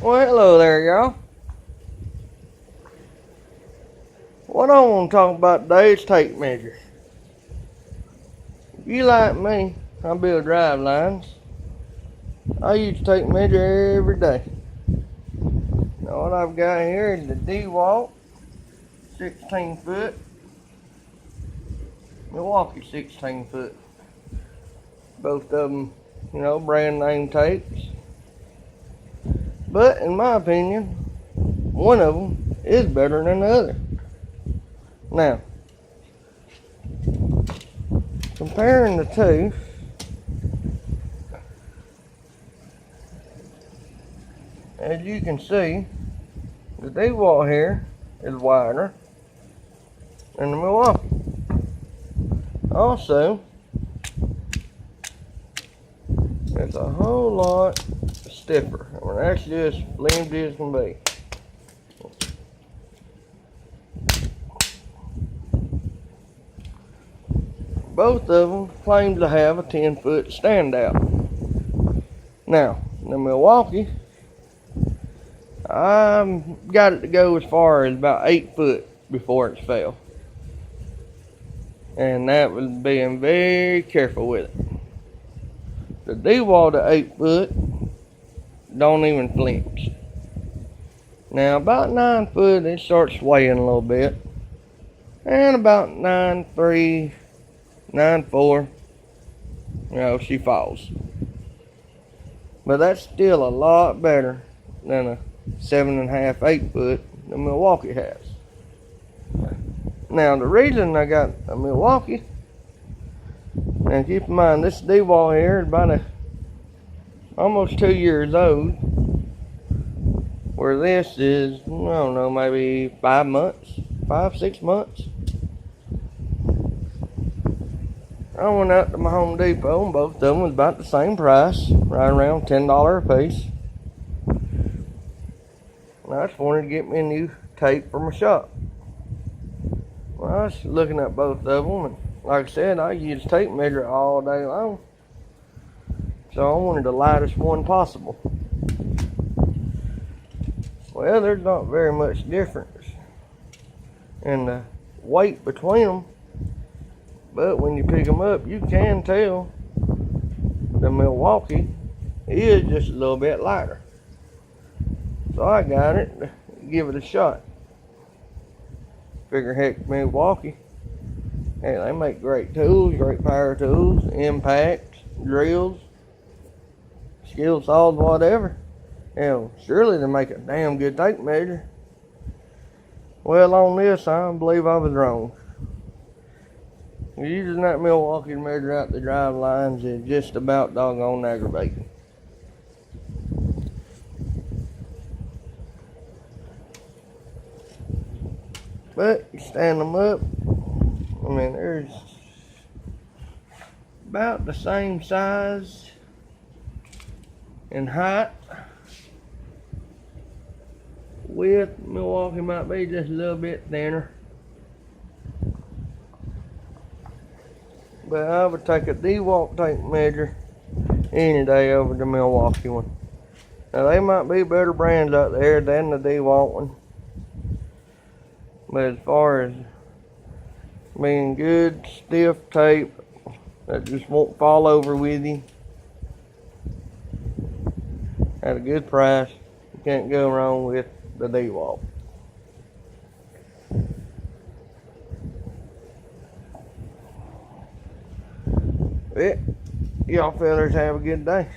Well, hello there, y'all. What I want to talk about today is tape measures. If you like me, I build drive lines. I use tape measure every day. Now what I've got here is the DeWalt 16 foot, Milwaukee 16 foot. Both of them, brand name tapes. But in my opinion, one of them is better than the other. Now, comparing the two, as you can see, the DeWalt here is wider than the Milwaukee. Also, it's a whole lot stiffer. I mean, that's just flimsy as can be. Both of them claim to have a 10-foot standout. Now, the Milwaukee, I've got it to go as far as about 8 foot before it fell. And that was being very careful with it. The DeWalt at 8 foot don't even flinch. Now, about 9 foot, it starts swaying a little bit. And about 9.3, 9.4, she falls. But that's still a lot better than a 7.5, 8 foot the Milwaukee has. Now, the reason I got a Milwaukee, and keep in mind this DeWalt here is about almost 2 years old, where this is, I don't know, maybe 5 months, 5-6 months. I went out to my Home Depot and both of them was about the same price, right around $10 a piece. And I just wanted to get me a new tape for my shop. Well, I was looking at both of them, and like I said, I use tape measure all day long. So I wanted the lightest one possible. Well, there's not very much difference in the weight between them. But when you pick them up, you can tell the Milwaukee is just a little bit lighter. So I got it to give it a shot. Figure, heck, Milwaukee, hey, they make great tools, great power tools, impacts, drills, skill saws, whatever. Surely they make a damn good tape measure. Well, on this, I believe I was wrong. Using that Milwaukee to measure out the drive lines is just about doggone aggravating. But you stand them up, I mean, there's about the same size and height. Width, Milwaukee might be just a little bit thinner. But I would take a DeWalt tape measure any day over the Milwaukee one. Now, they might be better brands out there than the DeWalt one. But as far as being good, stiff tape that just won't fall over with you, at a good price, you can't go wrong with the DeWalt. Yeah, y'all fellas have a good day.